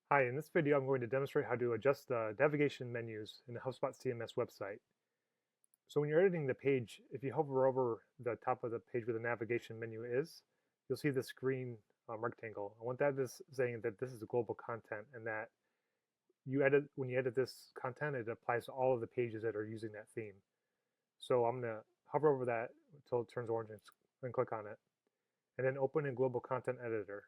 Hi, in this video I'm going to demonstrate how to adjust the navigation menus in the HubSpot CMS website. So when you're editing the page, if you hover over the top of the page where the navigation menu is, you'll see this green rectangle. And what that is saying that this is global content and that when you edit this content, it applies to all of the pages that are using that theme. So I'm going to hover over that until it turns orange and click on it. And then open in Global Content Editor.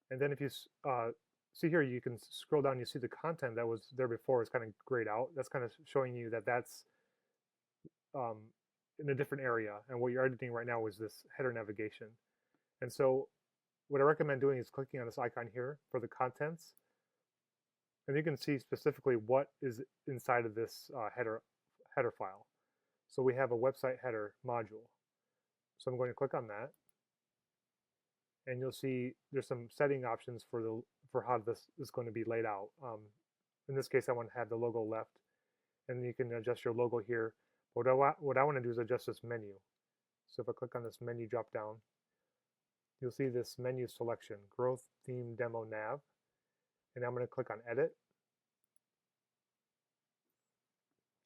And then if you see here, you can scroll down, you see the content that was there before is kind of grayed out. That's kind of showing you that that's in a different area. And what you're editing right now is this header navigation. And so what I recommend doing is clicking on this icon here for the contents. And you can see specifically what is inside of this header file. So we have a website header module. So I'm going to click on that. And you'll see there's some setting options for how this is going to be laid out. In this case, I want to have the logo left, and you can adjust your logo here. But what I want to do is adjust this menu. So if I click on this menu drop down, you'll see this menu selection, Growth Theme Demo Nav, and I'm going to click on Edit.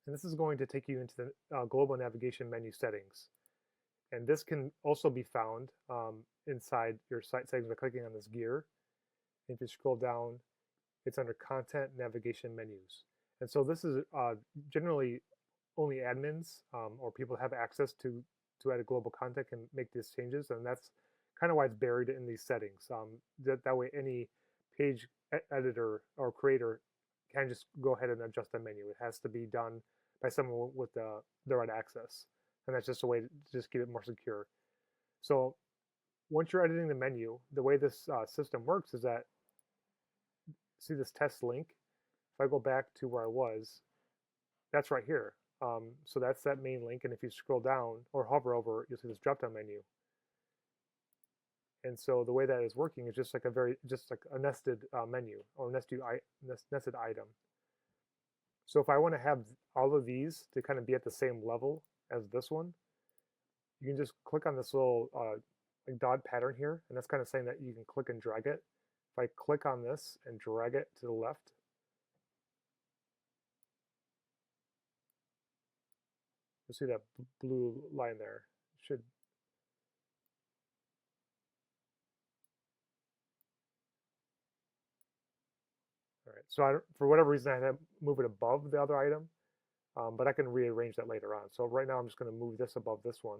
And this is going to take you into the global navigation menu settings. And this can also be found inside your site settings by clicking on this gear. And if you scroll down, it's under Content Navigation Menus. And so this is generally only admins or people who have access to edit global content can make these changes. And that's kind of why it's buried in these settings. That way any page editor or creator can just go ahead and adjust the menu. It has to be done by someone with the right access. And that's just a way to just keep it more secure. So once you're editing the menu, the way this system works is that, see this test link? If I go back to where I was, that's right here. So that's that main link. And if you scroll down or hover over, you'll see this drop-down menu. And so the way that is working is just like a nested menu or nested item. So if I want to have all of these to kind of be at the same level as this one, you can just click on this little like dot pattern here, and that's kind of saying that you can click and drag it. If I click on this and drag it to the left, you'll see that blue line there. Should all right. So for whatever reason, I had to move it above the other item, but I can rearrange that later on. So right now, I'm just going to move this above this one,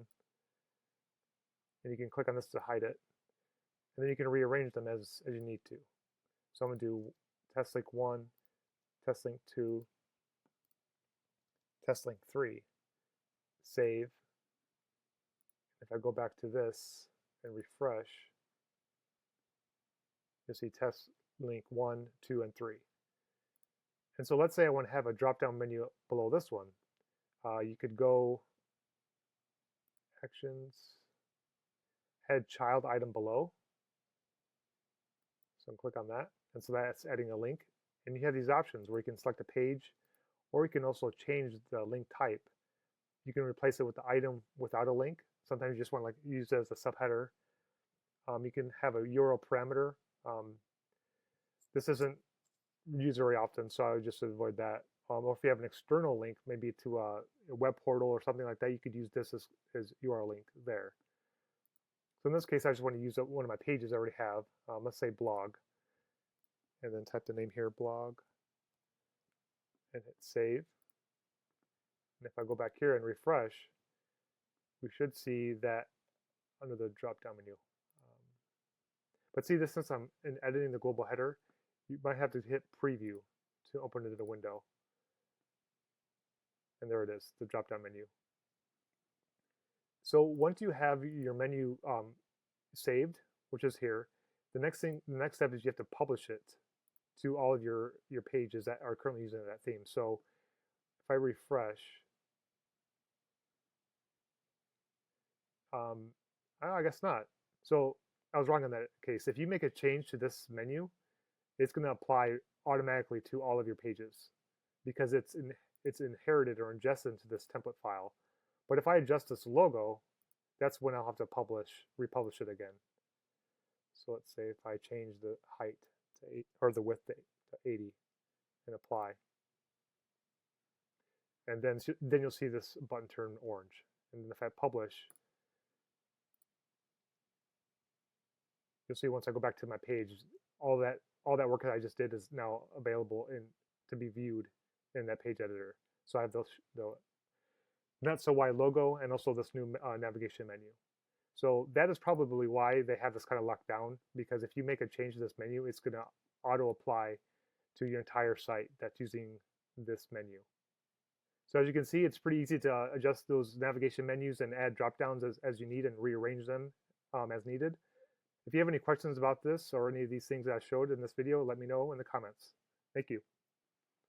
and you can click on this to hide it, and then you can rearrange them as you need to. So I'm going to do test link 1, test link 2, test link 3, save. If I go back to this and refresh, you'll see test link 1, 2, and 3. And so let's say I want to have a drop-down menu below this one. You could go Actions, Head Child Item Below. So click on that. And so that's adding a link. And you have these options where you can select a page, or you can also change the link type. You can replace it with the item without a link. Sometimes you just want to use it as a subheader. You can have a URL parameter. This isn't used very often, so I would just avoid that. Or if you have an external link, maybe to a web portal or something like that, you could use this as URL link there. So in this case, I just want to use one of my pages I already have. Let's say blog, and then type the name here, blog, and hit save. And if I go back here and refresh, we should see that under the drop-down menu. But see, this, since I'm editing the global header, you might have to hit preview to open it in the window. And there it is, the drop-down menu. So once you have your menu saved, which is here, the next step is you have to publish it to all of your pages that are currently using that theme. So if I refresh, I guess not. So I was wrong in that case. If you make a change to this menu, it's going to apply automatically to all of your pages because it's inherited or ingested into this template file. But if I adjust this logo, that's when I'll have to republish it again. So let's say if I change the height to 8, or the width to 80 and apply. And then you'll see this button turn orange. And if I publish, you'll see once I go back to my page, all that work that I just did is now available to be viewed in that page editor. So I have the not so wide logo and also this new navigation menu. So that is probably why they have this kind of locked down, because if you make a change to this menu, it's going to auto apply to your entire site that's using this menu. So as you can see, it's pretty easy to adjust those navigation menus and add drop downs as you need and rearrange them as needed. If you have any questions about this or any of these things that I showed in this video, let me know in the comments. Thank you.